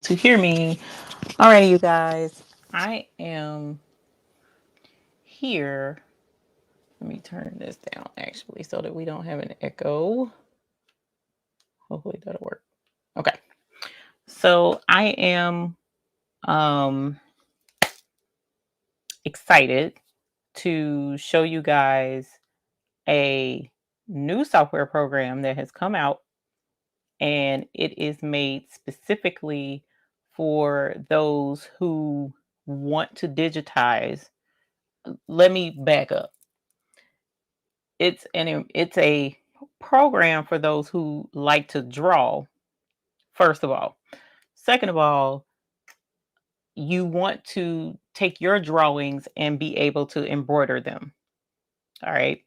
to hear me. Alrighty, you guys. I am here. Let me turn this down actually so that we don't have an echo. Hopefully that'll work. Okay. So I am um excited to show you guys a new software program that has come out, and it is made specifically for those who want to digitize. Let me back up. It's a program for those who like to draw, first of all. Second of all, you want to take your drawings and be able to embroider them. All right.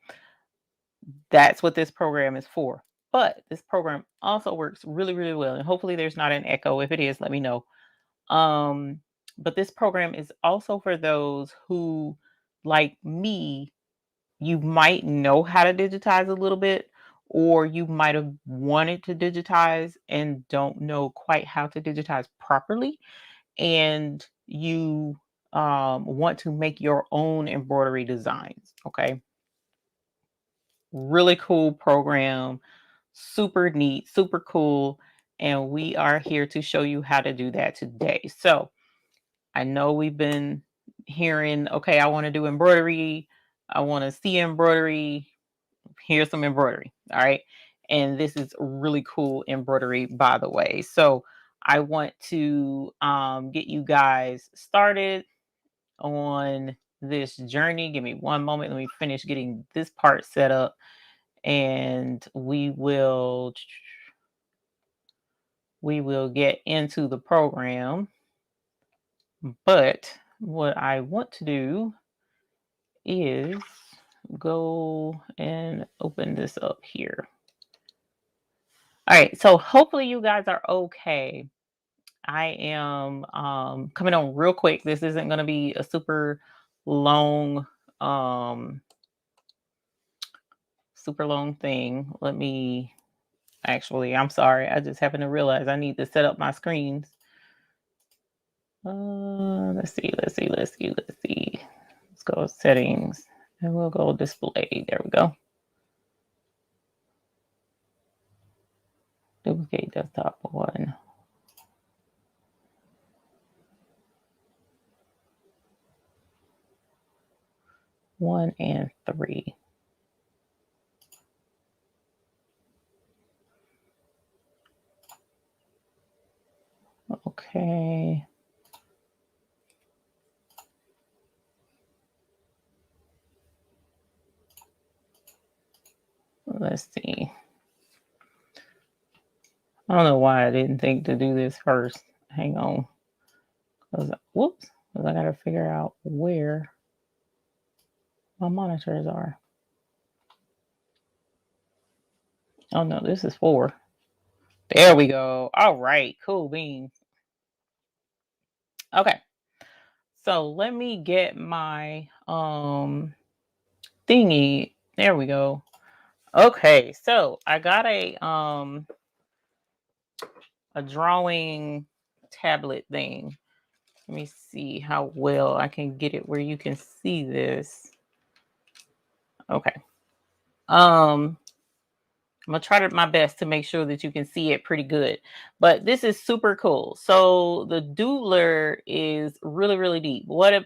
That's what this program is for. But this program also works really, really well. And hopefully there's not an echo. If it is, let me know. Um, but this program is also for those who, like me, you might know how to digitize a little bit, or you might have wanted to digitize and don't know quite how to digitize properly. And you want to make your own embroidery designs. Okay. Really cool program, super neat, super cool. And we are here to show you how to do that today. So I know we've been hearing, okay, I want to do embroidery. I want to see embroidery. Here's some embroidery. All right. And this is really cool embroidery, by the way. So I want to get you guys started on this journey. Give me one moment. Let me finish getting this part set up, and we will get into the program. But what I want to do is go and open this up here. All right, so hopefully you guys are okay. I am coming on real quick. This isn't going to be a super long um thing. Let me actually, I'm sorry. I just happened to realize I need to set up my screens. Let's see. Let's go settings and we'll go display. There we go. Duplicate desktop 1. One and 3. Okay. Let's see. I don't know why I didn't think to do this first. Hang on. Whoops. I got to figure out where my monitors are. Oh no, this is 4. There we go. All right. Cool beans. Okay. So let me get my thingy. There we go. Okay. So I got a drawing tablet thing. Let me see how well I can get it where you can see this. Okay. I'm gonna try my best to make sure that you can see it pretty good. But this is super cool. So the Doodler is really, really deep. What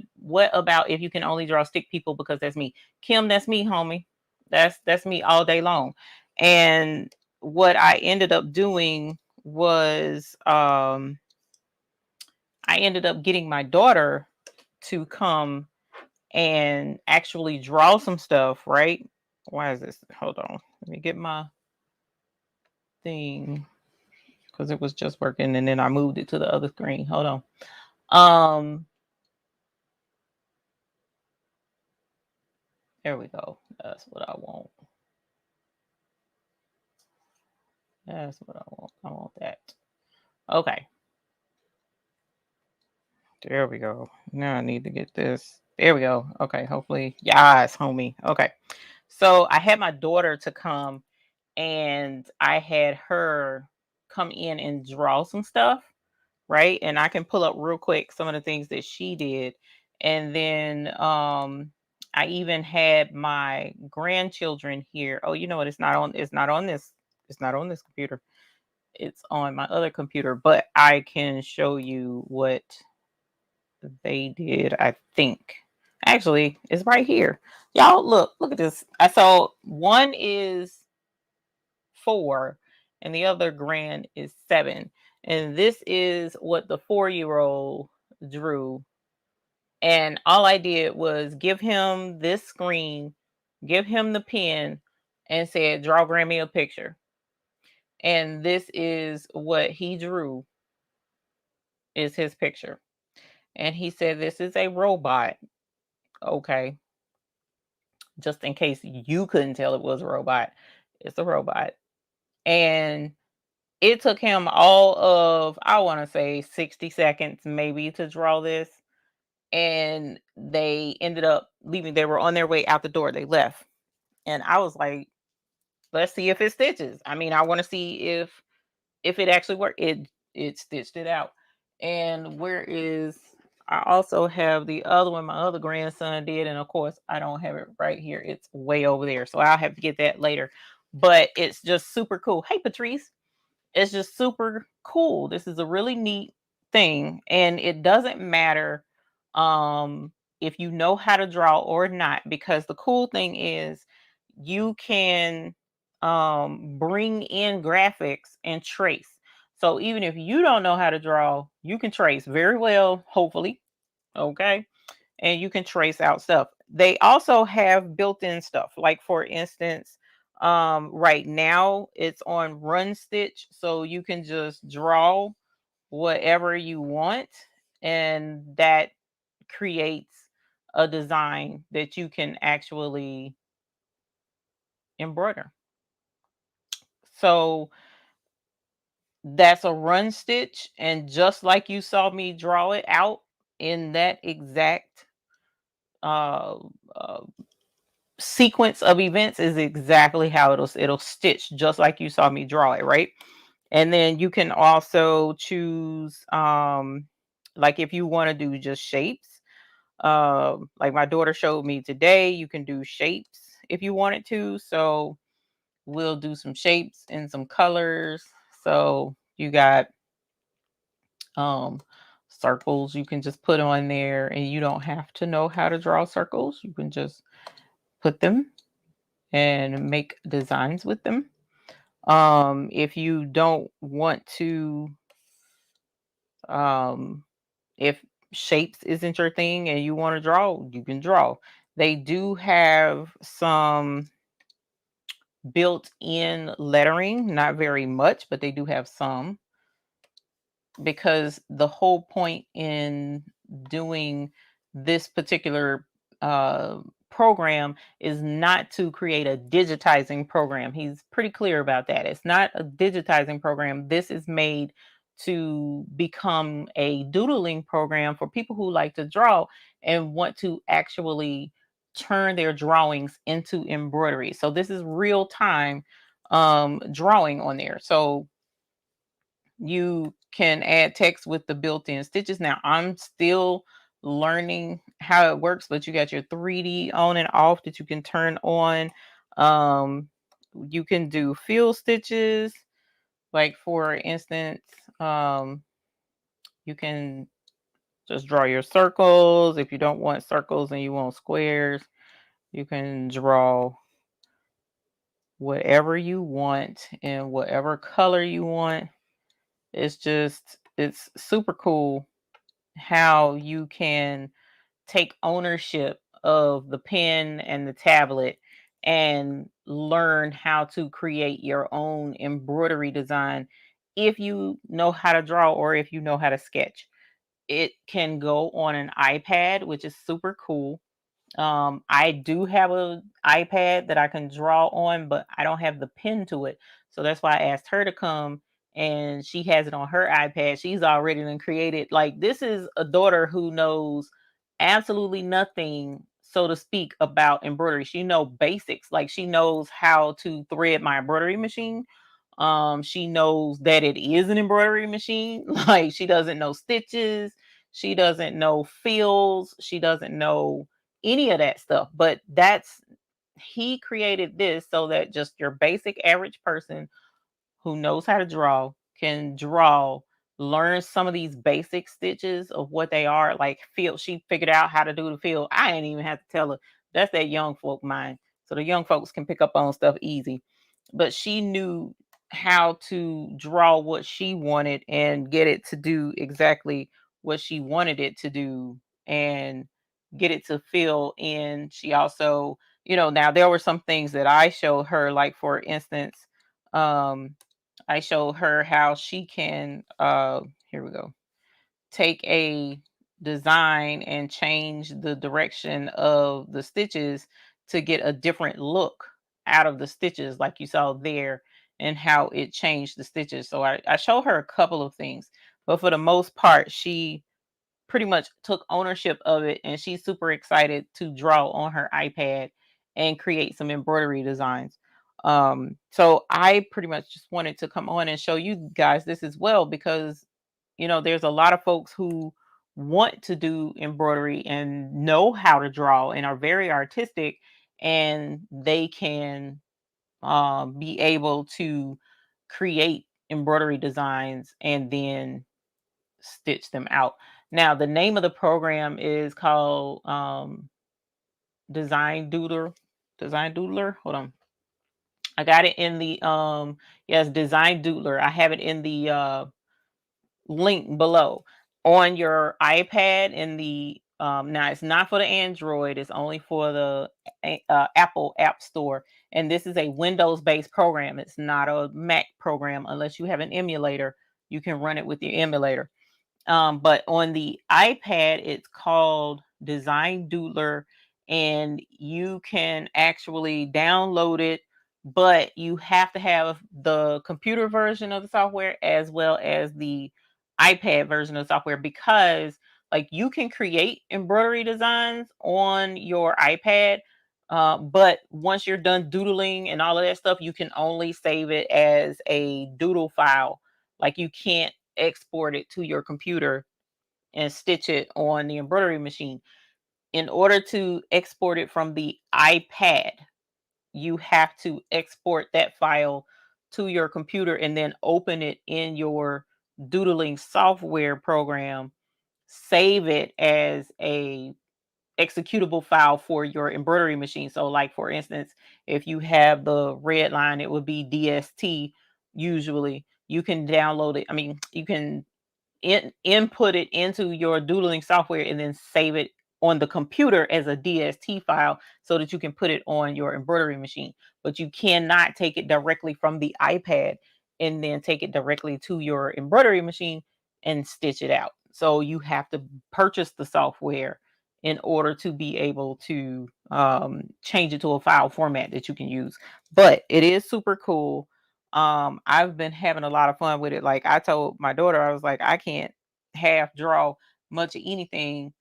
about if you can only draw stick people? Because that's me. Kim, that's me, homie. That's me all day long. And what I ended up doing was I ended up getting my daughter to come and actually draw some stuff, right? Why is this? Hold on. Let me get my thing because it was just working and then I moved it to the other screen. Hold on. There we go. That's what I want. That's what I want. I want that. Okay. There we go. Now I need to get this. There we go. Okay. Hopefully. Yes, homie. Okay. So I had my daughter to come and I had her come in and draw some stuff. right? And I can pull up real quick some of the things that she did. And then I even had my grandchildren here. Oh, you know what? It's not on this computer. It's on my other computer, but I can show you what they did, I think. Actually, it's right here. Y'all look at this. I saw one is 4 and the other grand is 7. And this is what the 4-year-old drew. And all I did was give him this screen, give him the pen, and said, draw Grammy a picture. And this is what he drew, is his picture. And he said, this is a robot. Okay. Just in case you couldn't tell it was a robot, it's a robot. And it took him all of, I want to say 60 seconds maybe to draw this. And they ended up leaving. They were on their way out the door. They left. And I was like, let's see if it stitches. I mean, I want to see if it actually worked. It stitched it out. And where is, I also have the other one my other grandson did, and of course I don't have it right here. It's way over there. So I'll have to get that later. But it's just super cool. Hey Patrice. It's just super cool. This is a really neat thing. And it doesn't matter if you know how to draw or not, because the cool thing is you can bring in graphics and trace. So even if you don't know how to draw, you can trace very well, hopefully. Okay. And you can trace out stuff. They also have built-in stuff. Like for instance, right now it's on run stitch. So you can just draw whatever you want, and that creates a design that you can actually embroider. So that's a run stitch, and just like you saw me draw it out in that exact uh, uh sequence of events, is exactly how it'll stitch just like you saw me draw it, right? And then you can also choose like if you want to do just shapes, like my daughter showed me today, you can do shapes if you wanted to. So we'll do some shapes and some colors. So you got um circles you can just put on there, and you don't have to know how to draw circles. You can just put them and make designs with them. If you don't want to, um, if shapes isn't your thing and you want to draw, you can draw. They do have some built-in lettering, not very much, but they do have some, because the whole point in doing this particular uh, program is not to create a digitizing program. He's pretty clear about that. It's not a digitizing program. This is made to become a doodling program for people who like to draw and want to actually turn their drawings into embroidery. So this is real time drawing on there. So you can add text with the built-in stitches. Now I'm still learning how it works, but you got your 3D on and off that you can turn on. Um, you can do fill stitches, like for instance, you can just draw your circles. If you don't want circles and you want squares, you can draw whatever you want in whatever color you want. It's super cool how you can take ownership of the pen and the tablet and learn how to create your own embroidery design if you know how to draw or if you know how to sketch. It can go on an iPad, which is super cool. I do have a iPad that I can draw on, but I don't have the pen to it. So that's why I asked her to come, and she has it on her iPad. She's already been created. Like, this is a daughter who knows absolutely nothing, so to speak, about embroidery. She knows basics. Like, she knows how to thread my embroidery machine. She knows that it is an embroidery machine. Like, she doesn't know stitches, she doesn't know fills, she doesn't know any of that stuff. But that's he created this so that just your basic average person who knows how to draw can draw, learn some of these basic stitches of what they are. Like, fill, she figured out how to do the fill. I ain't even have to tell her. That's that young folk mind. So the young folks can pick up on stuff easy. But she knew how to draw what she wanted and get it to do exactly what she wanted it to do, and get it to fill in. She also, now there were some things that I showed her, like for instance, um I showed her how she can, here we go, take a design and change the direction of the stitches to get a different look out of the stitches, like you saw there, and how it changed the stitches. So I showed her a couple of things, but for the most part, she pretty much took ownership of it, and she's super excited to draw on her iPad and create some embroidery designs. So I pretty much just wanted to come on and show you guys this as well, because there's a lot of folks who want to do embroidery and know how to draw and are very artistic, and they can be able to create embroidery designs and then stitch them out. Now, the name of the program is called Design Doodler. Design Doodler. Hold on. I got it in the yes, Design Doodler. I have it in the link below on your iPad. In the now, it's not for the Android, it's only for the Apple App Store, and this is a Windows based program. It's not a Mac program. Unless you have an emulator, you can run it with your emulator. But on the iPad, it's called Design Doodler, and you can actually download it, but you have to have the computer version of the software as well as the iPad version of the software, because like, you can create embroidery designs on your iPad. But once you're done doodling and all of that stuff, you can only save it as a doodle file. Like, you can't export it to your computer and stitch it on the embroidery machine. In order to export it from the iPad, you have to export that file to your computer and then open it in your doodling software program, save it as a executable file for your embroidery machine. So like, for instance, if you have the red line, it would be DST. Usually you can download it. I mean, you can input it into your doodling software and then save it on the computer as a DST file so that you can put it on your embroidery machine. But you cannot take it directly from the iPad and then take it directly to your embroidery machine and stitch it out. So you have to purchase the software in order to be able to change it to a file format that you can use. But it is super cool. I've been having a lot of fun with it. Like, I told my daughter, I was like, I can't half draw much of anything,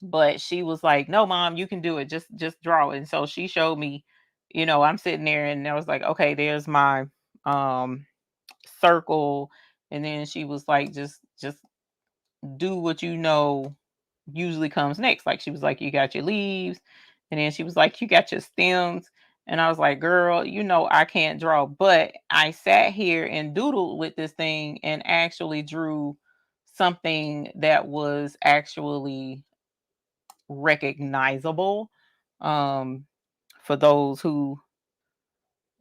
but she was like, no mom, you can do it, just draw it. And so she showed me, I'm sitting there and I was like, okay, there's my um circle. And then she was like, just do what usually comes next. Like, she was like, you got your leaves, and then she was like, you got your stems. And I was like, girl, I can't draw, but I sat here and doodled with this thing and actually drew something that was actually recognizable. um for those who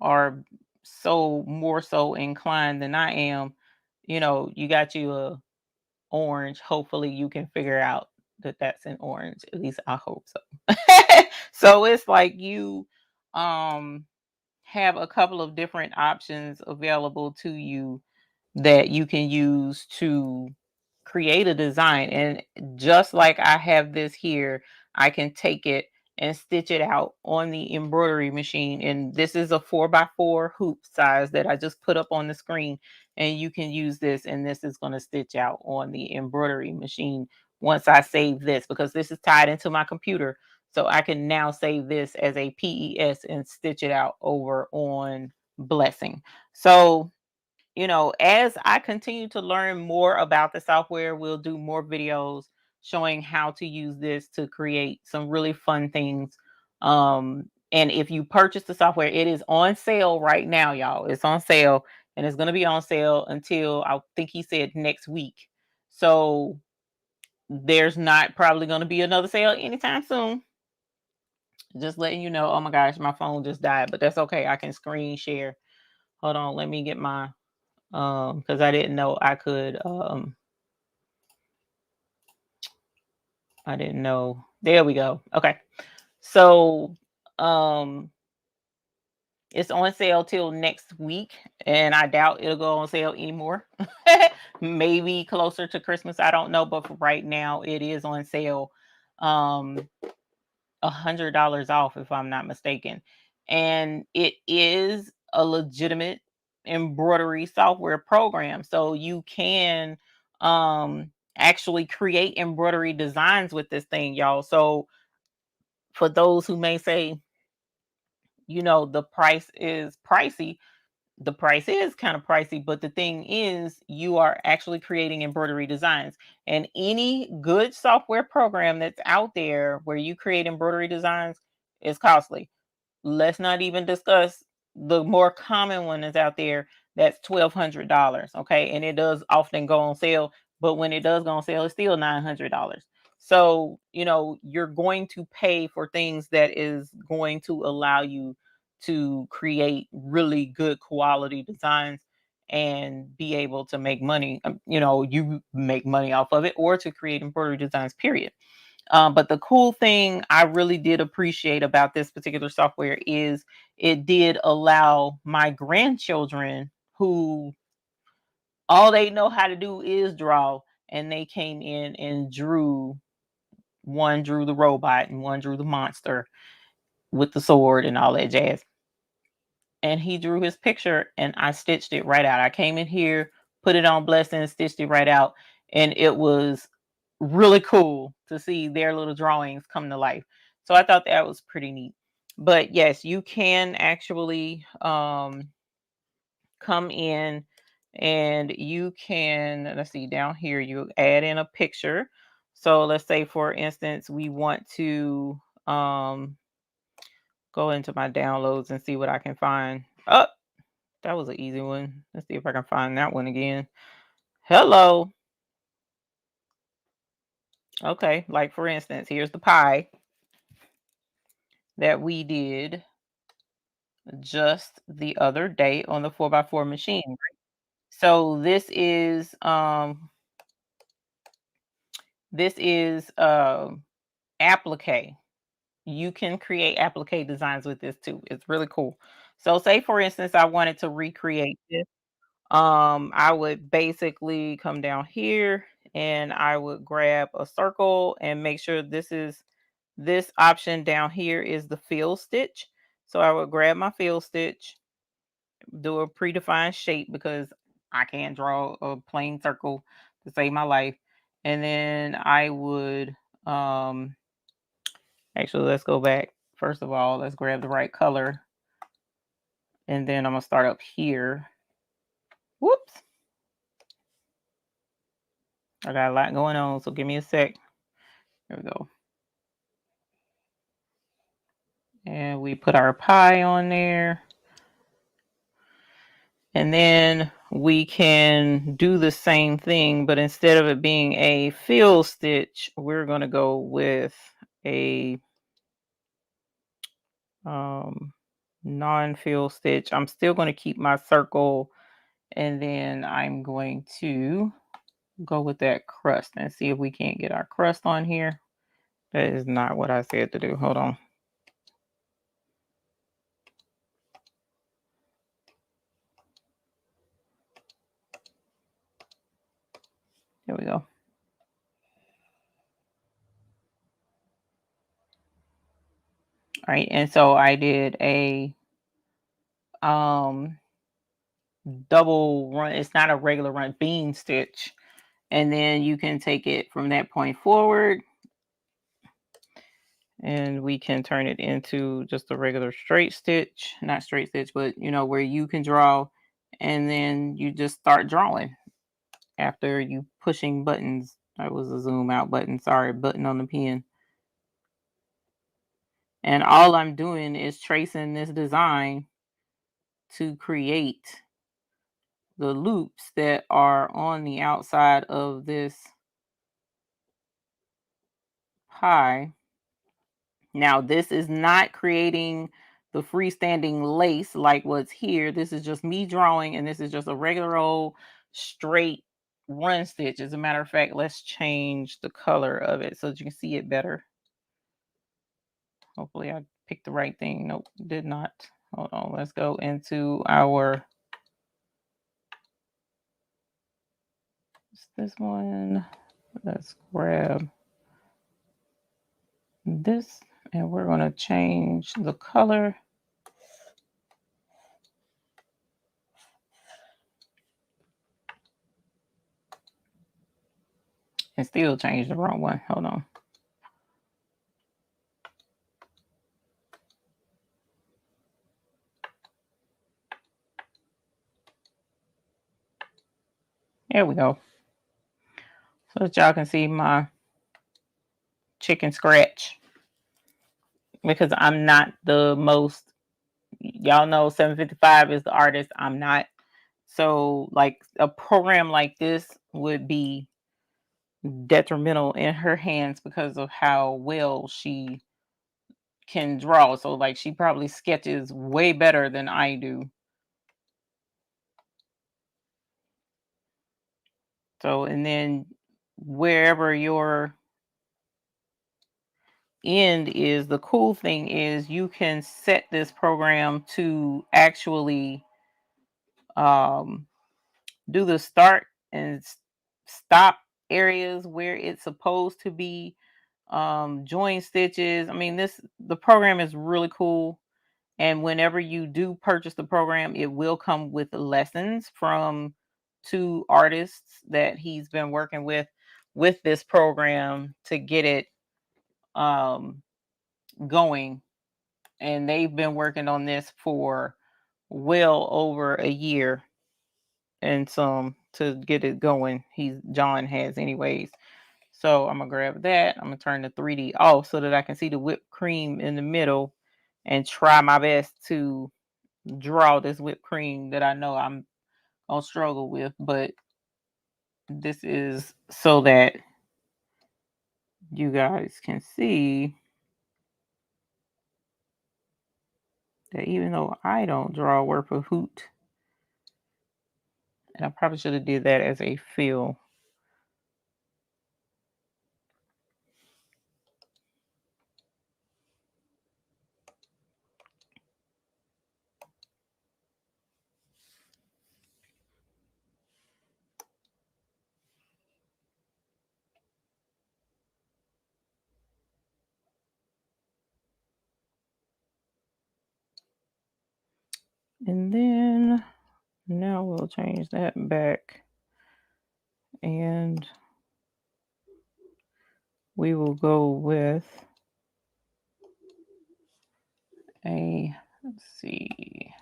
are more so inclined than I am, you got you a orange. Hopefully you can figure out that that's an orange. At least I hope so. So it's like, you um have a couple of different options available to you that you can use to create a design. And just like I have this here, I can take it and stitch it out on the embroidery machine. And this is a 4x4 hoop size that I just put up on the screen. And you can use this, and this is going to stitch out on the embroidery machine once I save this, because this is tied into my computer. So I can now save this as a PES and stitch it out over on blessing. So, as I continue to learn more about the software, we'll do more videos showing how to use this to create some really fun things. And if you purchase the software, it is on sale right now, y'all. It's on sale, and it's going to be on sale until, I think he said, next week. So there's not probably going to be another sale anytime soon. Just letting you know. Oh my gosh, my phone just died, but that's okay. I can screen share. Hold on, let me get my because I didn't know I could I didn't know. There we go. Okay. So um it's on sale till next week, and I doubt it'll go on sale anymore. Maybe closer to Christmas. I don't know, but for right now it is on sale. Um $100 off, if I'm not mistaken. And it is a legitimate embroidery software program. So you can actually create embroidery designs with this thing, y'all. So for those who may say, the price is pricey, the price is kind of pricey, but the thing is, you are actually creating embroidery designs. And any good software program that's out there where you create embroidery designs is costly. Let's not even discuss the more common one that's out there. That's $1,200. Okay. And it does often go on sale, but when it does go on sale, it's still $900. So, you're going to pay for things that is going to allow you to create really good quality designs and be able to make money. You make money off of it, or to create embroidery designs, period. But the cool thing I really did appreciate about this particular software is it did allow my grandchildren, who all they know how to do is draw, and they came in and drew. One drew the robot and one drew the monster with the sword and all that jazz. And he drew his picture, and I stitched it right out. I came in here, put it on Blessing, and stitched it right out. And it was really cool to see their little drawings come to life. So I thought that was pretty neat. But yes, you can actually come in, and you can, let's see, down here, you add in a picture. So let's say, for instance, we want to go into my downloads and see what I can find. Oh, that was an easy one. Let's see if I can find that one again. Hello. Okay, like for instance, here's the pie that we did just the other day on the 4x4 machine. So this is applique. You can create applique designs with this too. It's really cool. So say for instance I wanted to recreate this. I would basically come down here, and I would grab a circle and make sure this option down here is the fill stitch. So I would grab my fill stitch, do a predefined shape because I can't draw a plain circle to save my life. And then I would actually, let's go back. First of all, let's grab the right color. And then I'm gonna start up here. Whoops. I got a lot going on, so give me a sec. There we go. And we put our pie on there. And then we can do the same thing, but instead of it being a fill stitch, we're going to go with a non-fill stitch. I'm still going to keep my circle, and then I'm going to go with that crust and see if we can't get our crust on here. That is not what I said to do. Hold on. There we go. All right, and so I did a double run. It's not a regular run, bean stitch. And then you can take it from that point forward And we can turn it into just a regular straight stitch, not straight stitch, but where you can draw, and then you just start drawing after you pushing buttons. That was a zoom out button, sorry, button on the pen. And all I'm doing is tracing this design to create the loops that are on the outside of this pie. Now, this is not creating the freestanding lace like what's here. This is just me drawing, and this is just a regular old straight run stitch. As a matter of fact, let's change the color of it so that you can see it better. Hopefully I picked the right thing. Nope, did not. Hold on, let's go into our, this one. Let's grab this, and we're going to change the color. And still change the wrong one. Hold on. There we go. So that y'all can see my chicken scratch. Because I'm not the most, y'all know 755 is the artist. I'm not. So like a program like this would be detrimental in her hands because of how well she can draw. So like she probably sketches way better than I do. So, and then wherever your end is, the cool thing is you can set this program to actually do the start and stop areas where it's supposed to be, join stitches. I mean, the program is really cool. And whenever you do purchase the program, it will come with lessons from two artists that he's been working with this program to get it going. And they've been working on this for well over a year and some to get it going. John has anyways. So I'm gonna grab that. I'm gonna turn the 3D off so that I can see the whipped cream in the middle and try my best to draw this whipped cream that I know I'm gonna struggle with, but this is so that you guys can see that even though I don't draw worth a hoot, and I probably should have did that as a fill. And then now we'll change that back, and we will go with let's see,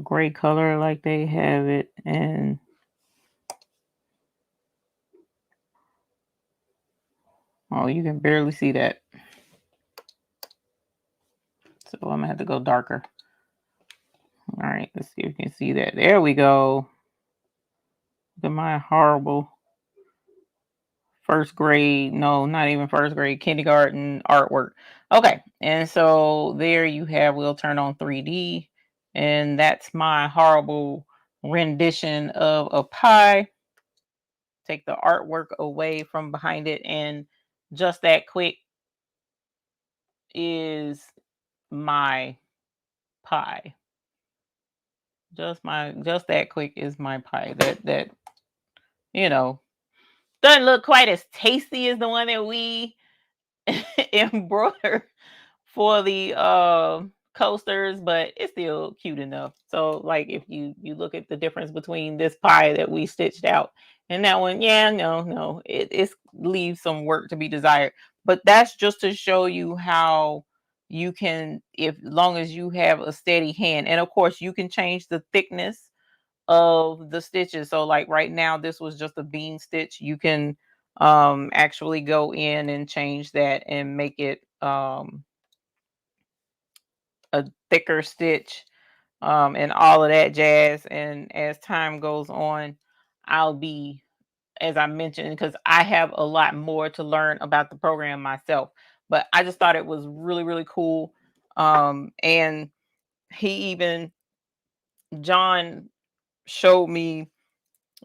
gray color like they have it. And oh, you can barely see that. So I'm gonna have to go darker. All right, let's see if you can see that. There we go. Look at my horrible first grade, no, not even first grade, kindergarten artwork. Okay, and so there you have, we'll turn on 3D, and that's my horrible rendition of a pie. Take the artwork away from behind it, and just that quick is my pie. Just that quick is my pie. That doesn't look quite as tasty as the one that we embroider for the coasters, but it's still cute enough. So like if you look at the difference between this pie that we stitched out And that one, yeah, no, it leaves some work to be desired. But that's just to show you how you can, if long as you have a steady hand, and of course you can change the thickness of the stitches. So like right now, this was just a bean stitch. You can actually go in and change that and make it a thicker stitch, and all of that jazz. And as time goes on, I'll be, as I mentioned, because I have a lot more to learn about the program myself. But I just thought it was really, really cool. And he even, John showed me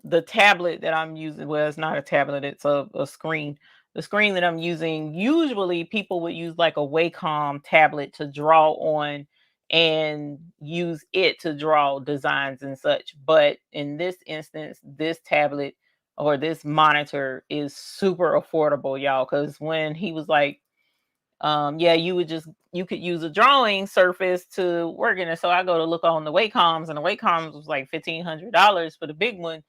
the tablet that I'm using. Well, it's not a tablet, it's a screen. The screen that I'm using, usually people would use like a Wacom tablet to draw on and use it to draw designs and such. But in this instance, this tablet or this monitor is super affordable, y'all. Because when he was like, yeah, you could use a drawing surface to work in it. So I go to look on the Wacoms, and the Wacoms was like $1,500 for the big one,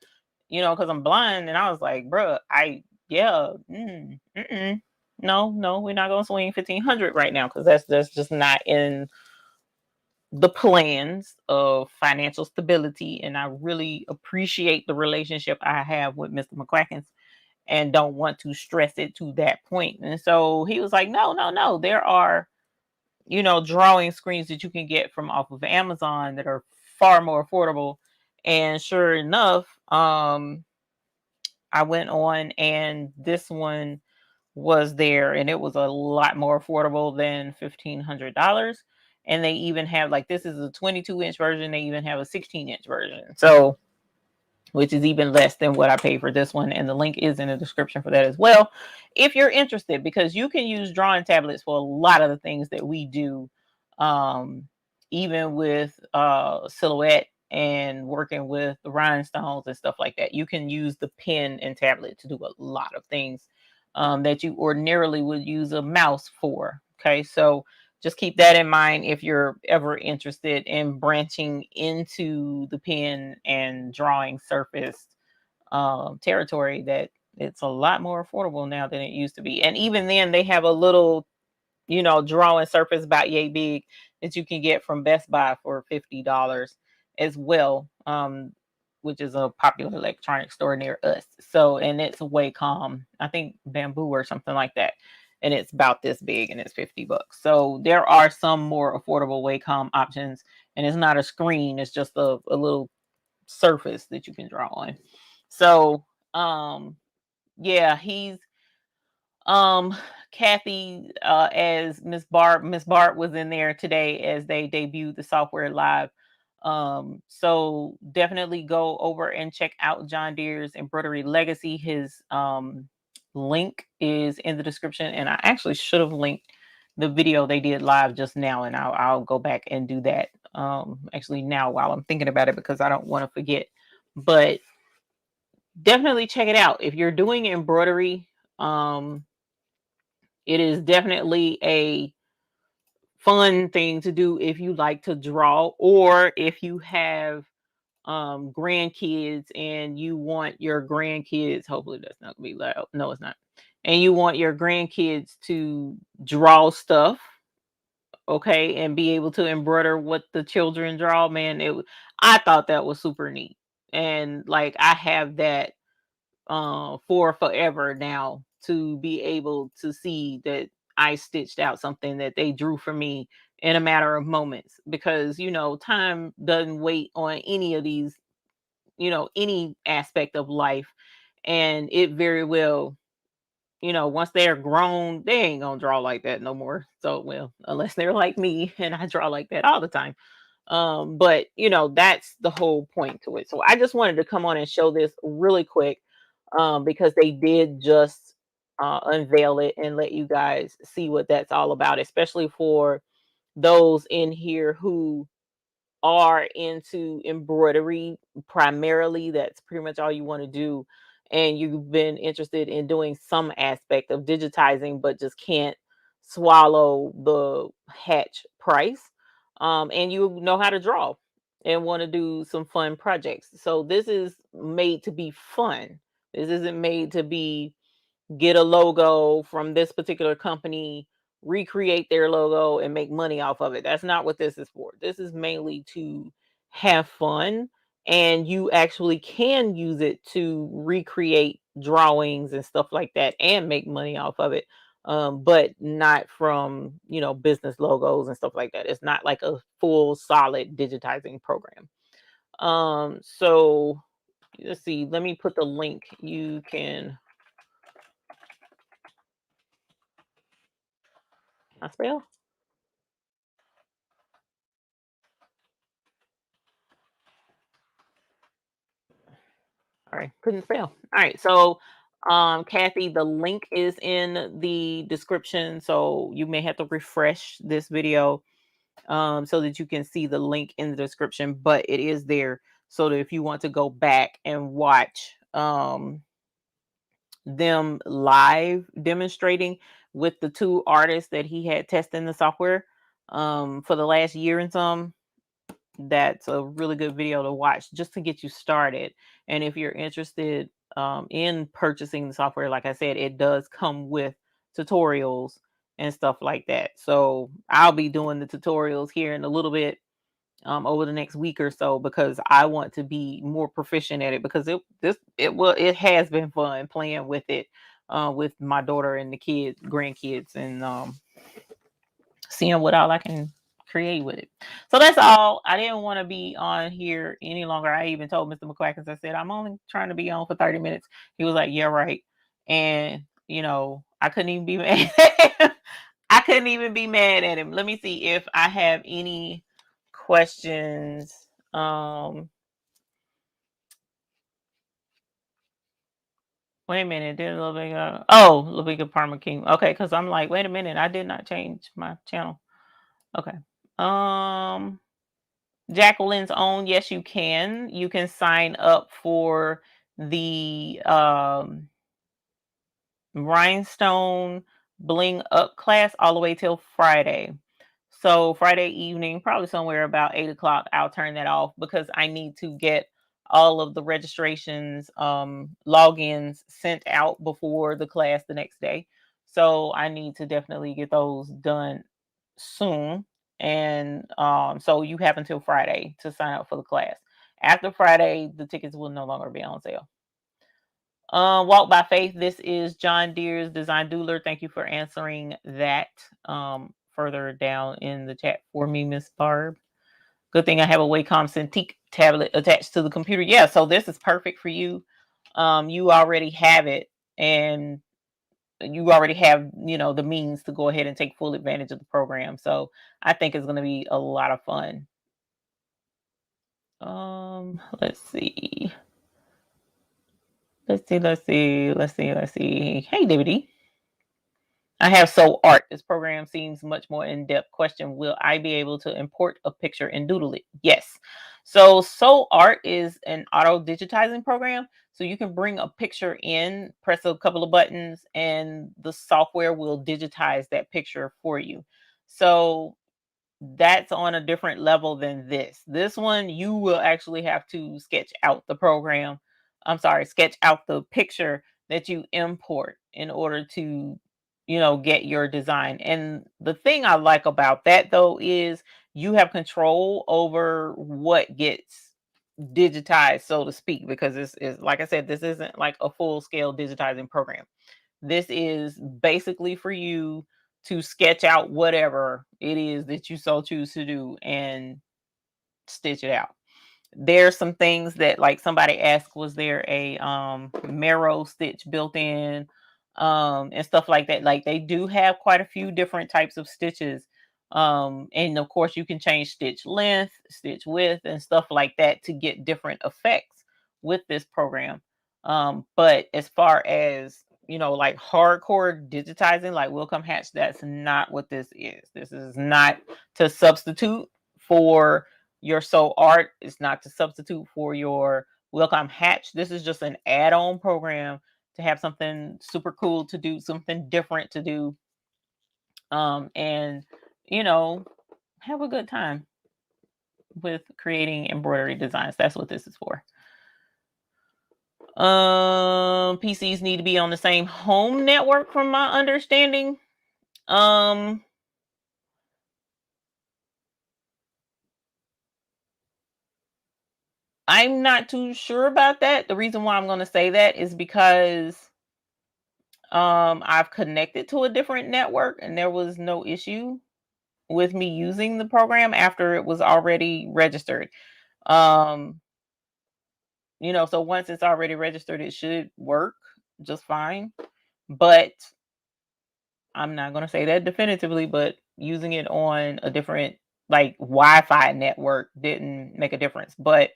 because I'm blind. And I was like, bruh, yeah, no, we're not gonna swing 1,500 right now, because that's just not in the plans of financial stability. And I really appreciate the relationship I have with Mr. McQuackins, and don't want to stress it to that point. And so he was like, no, there are, drawing screens that you can get from off of Amazon that are far more affordable. And sure enough, I went on, and this one was there, and it was a lot more affordable than $1,500. And they even have, like, this is a 22-inch version. They even have a 16-inch version. So, which is even less than what I paid for this one. And the link is in the description for that as well, if you're interested, because you can use drawing tablets for a lot of the things that we do, um, even with silhouette and working with the rhinestones and stuff like that. You can use the pen and tablet to do a lot of things that you ordinarily would use a mouse for. Okay, so just keep that in mind if you're ever interested in branching into the pen and drawing surface territory, that it's a lot more affordable now than it used to be. And even then, they have a little, drawing surface about yay big that you can get from Best Buy for $50 as well, which is a popular electronic store near us. So, and it's Wacom, I think Bamboo or something like that. And it's about this big, and it's $50. So there are some more affordable Wacom options, and it's not a screen, it's just a little surface that you can draw on. So, yeah, he's um Kathy, as Miss Barb was in there today as they debuted the software live. So definitely go over and check out John Deere's Embroidery Legacy. His link is in the description, and I actually should have linked the video they did live just now, and I'll go back and do that actually now while I'm thinking about it, because I don't want to forget. But definitely check it out if you're doing embroidery. It is definitely a fun thing to do if you like to draw, or if you have grandkids and you want your grandkids, hopefully that's not gonna be loud. No, it's not. And you want your grandkids to draw stuff, okay, and be able to embroider what the children draw. Man, I thought that was super neat. And like I have that for forever now, to be able to see that I stitched out something that they drew for me in a matter of moments, because time doesn't wait on any of these, any aspect of life. And it very well, once they're grown, they ain't gonna draw like that no more. So, well, unless they're like me and I draw like that all the time. But that's the whole point to it. So I just wanted to come on and show this really quick, because they did just unveil it and let you guys see what that's all about, especially for those in here who are into embroidery primarily. That's pretty much all you want to do. And you've been interested in doing some aspect of digitizing, but just can't swallow the hatch price. And you know how to draw and want to do some fun projects. So this is made to be fun. This isn't made to be get a logo from this particular company, recreate their logo, and make money off of it. That's not what this is for. This is mainly to have fun, and you actually can use it to recreate drawings and stuff like that and make money off of it. But not from, business logos and stuff like that. It's not like a full solid digitizing program. So let's see, let me put the link. You can I spell. All right, couldn't spell. All right, so Kathy, the link is in the description, so you may have to refresh this video so that you can see the link in the description, but it is there so that if you want to go back and watch them live demonstrating with the two artists that he had testing the software for the last year and some, that's a really good video to watch just to get you started. And if you're interested in purchasing the software, like I said, it does come with tutorials and stuff like that. So I'll be doing the tutorials here in a little bit over the next week or so, because I want to be more proficient at it, because it has been fun playing with it with my daughter and the kids, grandkids, and seeing what all I can create with it. So that's all. I didn't want to be on here any longer. I even told Mr. McQuackins, I said, I'm only trying to be on for 30 minutes. He was like, yeah, right. And, I couldn't even be mad. I couldn't even be mad at him. Let me see if I have any questions. Wait a minute. Did a little bit little bit Parma King. Okay, because I'm like, wait a minute, I did not change my channel. Okay. Um Jacqueline's own, yes, you can. You can sign up for the rhinestone bling up class all the way till Friday. So Friday evening, probably somewhere about 8 o'clock, I'll turn that off because I need to get all of the registrations, logins sent out before the class the next day. So I need to definitely get those done soon. And so you have until Friday to sign up for the class. After Friday, the tickets will no longer be on sale. Walk by Faith. This is John Deere's Design Doodler. Thank you for answering that further down in the chat for me, Miss Barb. Good thing I have a Wacom Cintiq tablet attached to the computer. Yeah, so this is perfect for you. You already have it, and you already have, the means to go ahead and take full advantage of the program. So I think it's going to be a lot of fun. Let's see. Let's see. Hey, David. I have So Art. This program seems much more in depth. Question: will I be able to import a picture and doodle it? Yes. So Art is an auto digitizing program. So you can bring a picture in, press a couple of buttons, and the software will digitize that picture for you. So that's on a different level than this. This one, you will actually have to sketch out the program. I'm sorry, sketch out the picture that you import in order to, get your design. And the thing I like about that though is you have control over what gets digitized, so to speak, because this is, like I said, this isn't like a full scale digitizing program. This is basically for you to sketch out whatever it is that you so choose to do and stitch it out. There's some things that, like, somebody asked, was there a marrow stitch built in, and stuff like that. Like, they do have quite a few different types of stitches. And of course you can change stitch length, stitch width, and stuff like that to get different effects with this program. But as far as, like hardcore digitizing, like Wilcom Hatch, that's not what this is. This is not to substitute for your So Art. Is not to substitute for your Wilcom Hatch. This is just an add-on program to have something super cool to do, something different to do, and you know, have a good time with creating embroidery designs. That's what this is for. PCs need to be on the same home network from my understanding. Um I'm not too sure about that. The reason why I'm going to say that is because I've connected to a different network and there was no issue with me using the program after it was already registered. Um so once it's already registered it should work just fine. But I'm not going to say that definitively, but using it on a different like Wi-Fi network didn't make a difference. But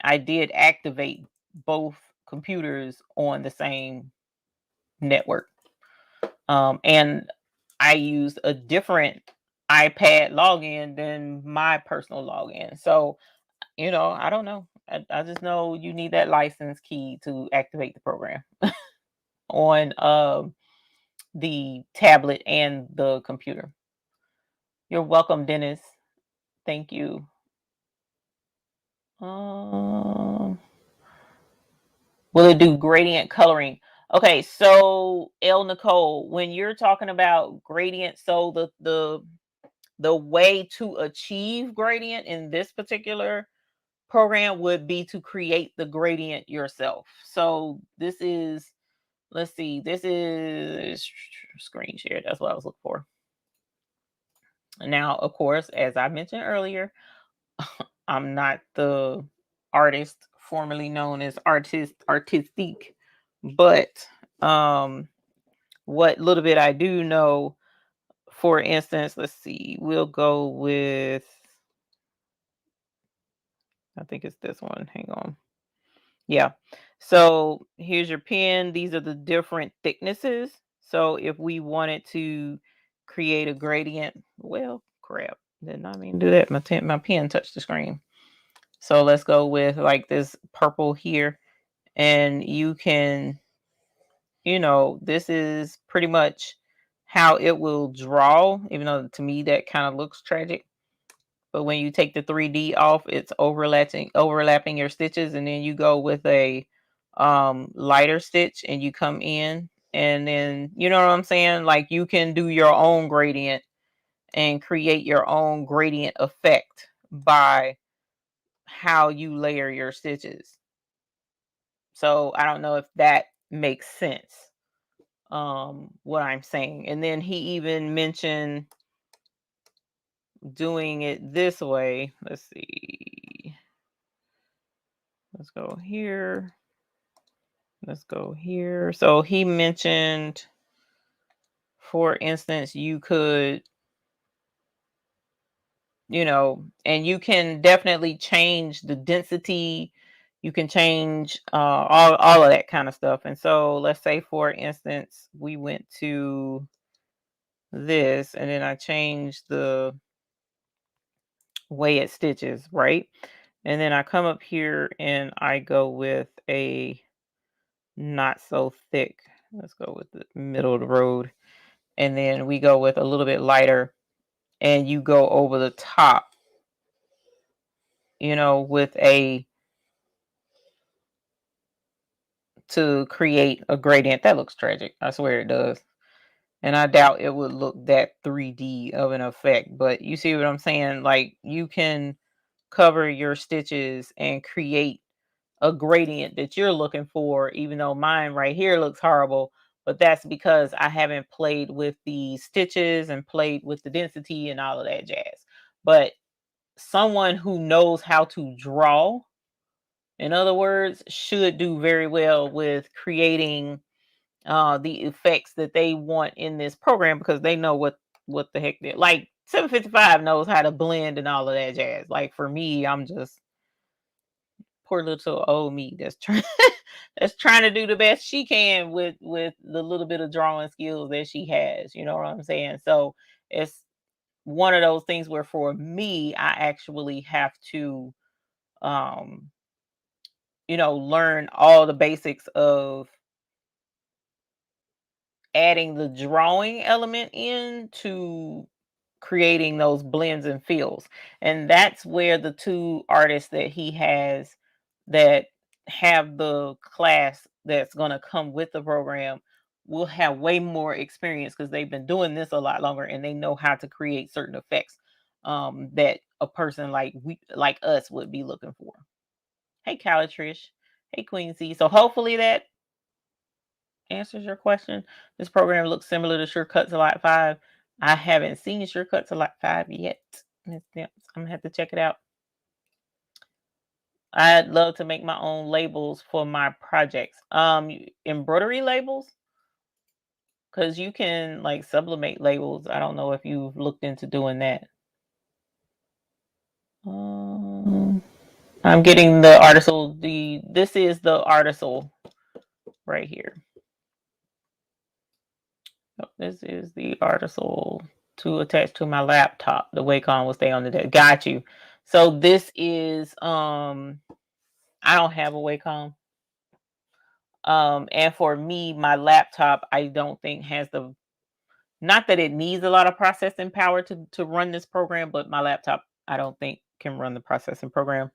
I did activate both computers on the same network. And I used a different iPad login than my personal login. So, I don't know. I just know you need that license key to activate the program on the tablet and the computer. You're welcome, Dennis. Thank you. Um, will it do gradient coloring? Okay, so El Nicole, when you're talking about gradient, so the way to achieve gradient in this particular program would be to create the gradient yourself. So this is, let's see, this is screen share. That's what I was looking for. Now, of course, as I mentioned earlier, I'm not the artist formerly known as artistique, but what little bit I do know, for instance, let's see, we'll go with, I think it's this one. Hang on. Yeah. So here's your pen. These are the different thicknesses. So if we wanted to create a gradient, well, crap. Did not mean to do that. My pen touched the screen. So let's go with like this purple here. And you can, this is pretty much how it will draw, even though to me that kind of looks tragic. But when you take the 3D off, it's overlapping your stitches, and then you go with a lighter stitch and you come in, and then you know what I'm saying? Like you can do your own gradient and create your own gradient effect by how you layer your stitches. So I don't know if that makes sense, what I'm saying. And then he even mentioned doing it this way. Let's see. Let's go here. Let's go here. So he mentioned, for instance, you could, and you can definitely change the density. You can change all of that kind of stuff. And so let's say, for instance, we went to this and then I changed the way it stitches, right? And then I come up here and I go with a not so thick. Let's go with the middle of the road. And then we go with a little bit lighter and you go over the top, with to create a gradient. That looks tragic. I swear it does. And I doubt it would look that 3D of an effect, but you see what I'm saying? Like you can cover your stitches and create a gradient that you're looking for, even though mine right here looks horrible. But that's because I haven't played with the stitches and played with the density and all of that jazz. But someone who knows how to draw, in other words, should do very well with creating the effects that they want in this program because they know what the heck they like. 755 knows how to blend and all of that jazz. Like for me, I'm just poor little old me that's trying that's trying to do the best she can with the little bit of drawing skills that she has. You know what I'm saying? So it's one of those things where for me, I actually have to um learn all the basics of adding the drawing element into creating those blends and fills. And that's where the two artists that he has that have the class that's going to come with the program will have way more experience because they've been doing this a lot longer and they know how to create certain effects that a person like us would be looking for. Hey, Calatrish. Hey, Queen Z. So hopefully that answers your question. This program looks similar to Surecut to Lot 5. I haven't seen Surecut to Lot 5 yet. I'm gonna have to check it out. I'd love to make my own labels for my projects. Embroidery labels, because you can like sublimate labels. I don't know if you've looked into doing that. I'm getting the article. This is the article right here. This is the article to attach to my laptop. The Wacom will stay on the desk. Got you. So this is I don't have a Wacom. And for me, my laptop, I don't think has the, not that it needs a lot of processing power to run this program, but my laptop, I don't think can run the processing program.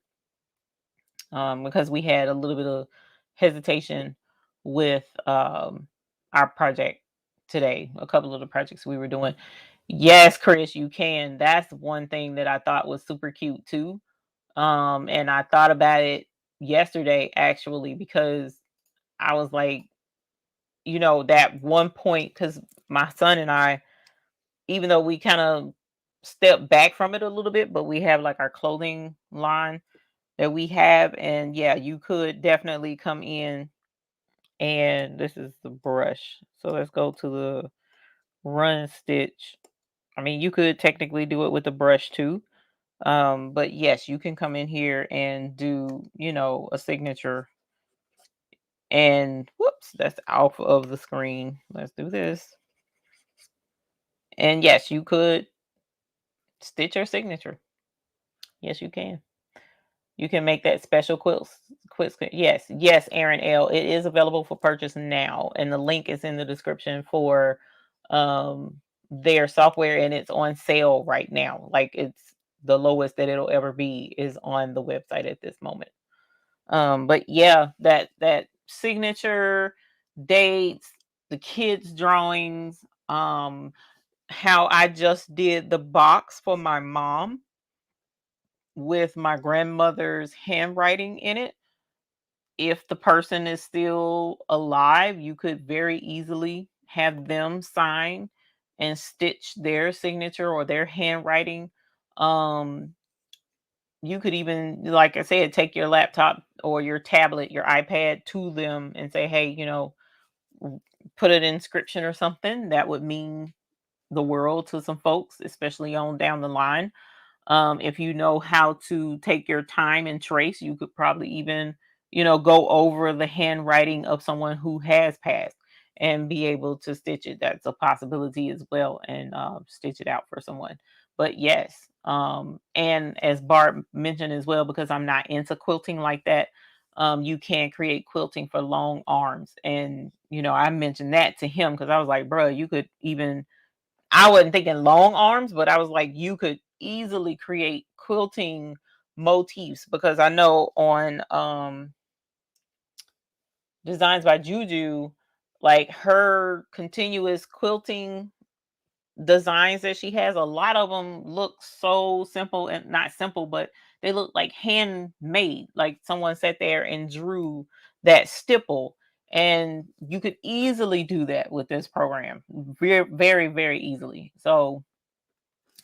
Because we had a little bit of hesitation with our project today, a couple of the projects we were doing. Yes, Chris, you can. That's one thing that I thought was super cute too. And I thought about it yesterday actually, because I was like, that one point, because my son and I, even though we kind of stepped back from it a little bit, but we have like our clothing line that we have. And yeah, you could definitely come in, and this is the brush. So let's go to the run stitch. I mean, you could technically do it with the brush too. But yes, you can come in here and do, a signature. And whoops, that's off of the screen. Let's do this. And yes, you could stitch your signature. Yes, you can. You can make that special quilt. Yes, Aaron L. It is available for purchase now, and the link is in the description for their software, and it's on sale right now. Like, it's the lowest that it'll ever be is on the website at this moment. But yeah, that signature, dates, the kids' drawings, how I just did the box for my mom with my grandmother's handwriting in it. If the person is still alive, you could very easily have them sign and stitch their signature or their handwriting. Um, you could even, like I said, take your laptop or your tablet, your iPad to them and say, hey, put an inscription or something that would mean the world to some folks, especially on down the line. If you know how to take your time and trace, you could probably even, go over the handwriting of someone who has passed and be able to stitch it. That's a possibility as well, and stitch it out for someone. But yes, and as Barb mentioned as well, because I'm not into quilting like that, you can create quilting for long arms. And, I mentioned that to him because I was like, bro, you could even, I wasn't thinking long arms, but I was like, you could easily create quilting motifs, because I know on Designs by Juju, like her continuous quilting designs that she has, a lot of them look so simple, and not simple, but they look like handmade, like someone sat there and drew that stipple. And you could easily do that with this program, very, very, very easily. So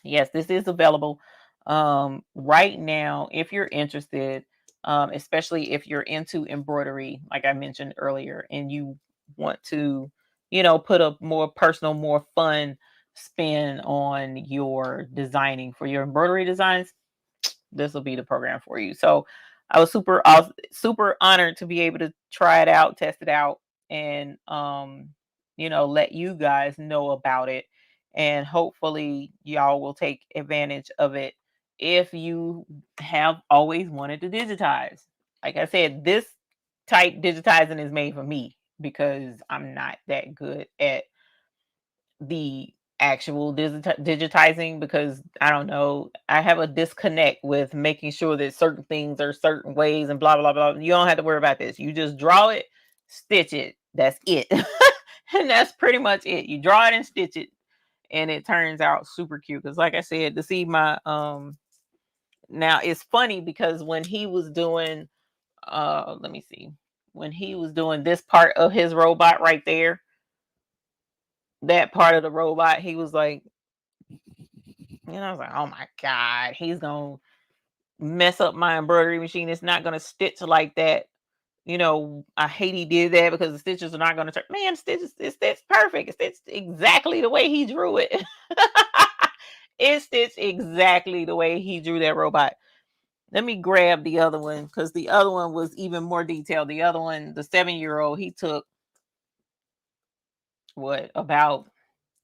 yes, this is available right now if you're interested, especially if you're into embroidery, like I mentioned earlier, and you want to, put a more personal, more fun spin on your designing for your embroidery designs. This will be the program for you. So I was super honored to be able to try it out, test it out, and let you guys know about it. And hopefully y'all will take advantage of it if you have always wanted to digitize. Like I said, this type digitizing is made for me because I'm not that good at the actual digitizing, because I don't know, I have a disconnect with making sure that certain things are certain ways and blah blah blah. You don't have to worry about this. You just draw it, stitch it. That's it. And that's pretty much it. You draw it and stitch it, and it turns out super cute. Because like I said, to see my now it's funny because when he was doing let me see, when he was doing this part of his robot right there, that part of the robot, he was like, I was like, oh my God, he's gonna mess up my embroidery machine. It's not gonna stitch like that. I hate he did that because the stitches are not gonna turn. Man, stitches, it's stitched perfect. It's stitched exactly the way he drew it. It stitched exactly the way he drew that robot. Let me grab the other one because the other one was even more detailed. The other one, the 7-year-old, he took about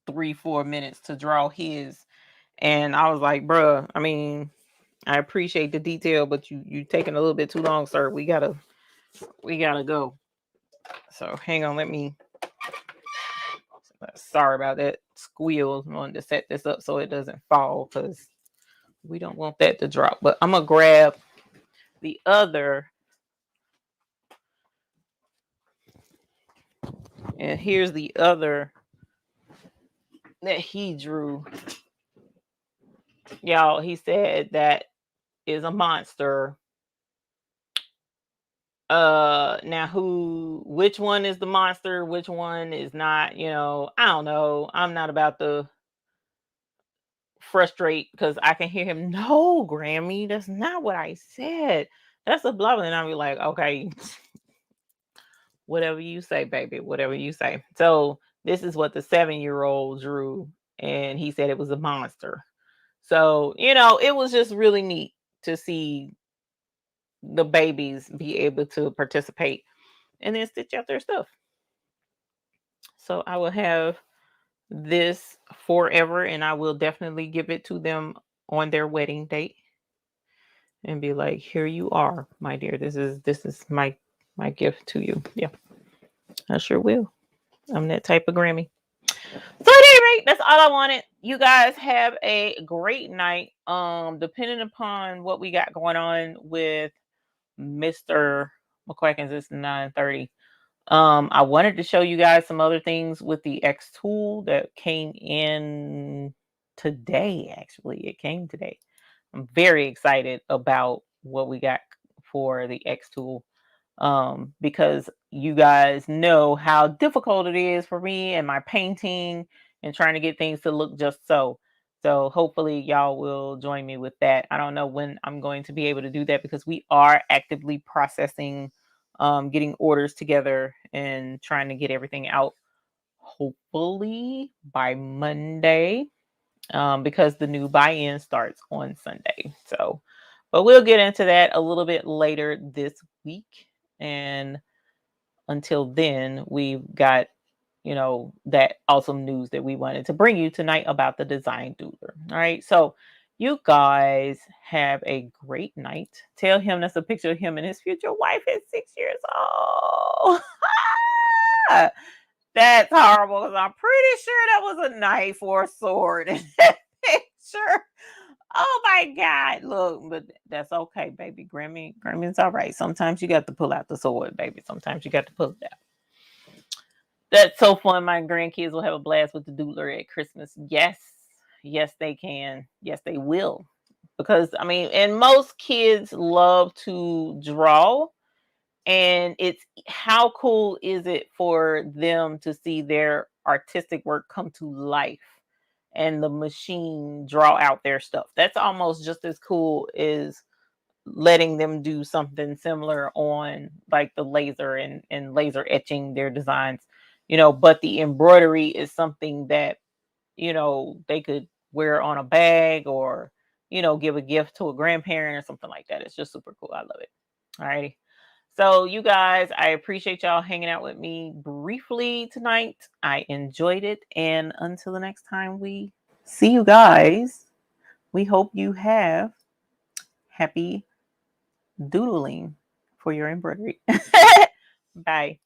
3-4 minutes to draw his. And I was like, bruh, I mean, I appreciate the detail, but you taking a little bit too long, sir. We gotta go. So hang on, let me. Sorry about that squeal. I wanted to set this up so it doesn't fall because we don't want that to drop. But I'm gonna grab the other, and here's the other that he drew. Y'all, he said that is a monster. Now which one is the monster, which one is not, I don't know. I'm not about to frustrate because I can hear him. No, Grammy, that's not what I said. That's a blah blah. And I'll be like, okay, whatever you say, baby, whatever you say. So this is what the 7-year-old drew, and he said it was a monster. So, it was just really neat to see the babies be able to participate and then stitch out their stuff. So I will have this forever, and I will definitely give it to them on their wedding date and be like, here you are, my dear. This is my gift to you. Yeah, I sure will. I'm that type of Grammy. So at any rate, that's all I wanted. You guys have a great night. Depending upon what we got going on with Mr. McQuackins, it's 9:30. I wanted to show you guys some other things with the X tool that came in today. Actually, it came today. I'm very excited about what we got for the X tool, because you guys know how difficult it is for me and my painting and trying to get things to look just so. So hopefully y'all will join me with that. I don't know when I'm going to be able to do that because we are actively processing, getting orders together and trying to get everything out hopefully by Monday, because the new buy-in starts on Sunday. So, but we'll get into that a little bit later this week. And until then, we've got, that awesome news that we wanted to bring you tonight about the Design Doodler. All right. So you guys have a great night. Tell him that's a picture of him and his future wife at 6 years old. That's horrible because I'm pretty sure that was a knife or a sword in that picture. Oh my God. Look, but that's okay, baby. Grammy's all right. Sometimes you got to pull out the sword, baby. Sometimes you got to pull it out. That's so fun. My grandkids will have a blast with the Doodler at Christmas. Yes. Yes, they can. Yes, they will. Because, I mean, and most kids love to draw. And it's how cool is it for them to see their artistic work come to life and the machine draw out their stuff. That's almost just as cool as letting them do something similar on like the laser and laser etching their designs, but the embroidery is something that, they could wear on a bag or, give a gift to a grandparent or something like that. It's just super cool. I love it. All righty. So you guys, I appreciate y'all hanging out with me briefly tonight. I enjoyed it. And until the next time we see you guys, we hope you have happy doodling for your embroidery. Bye.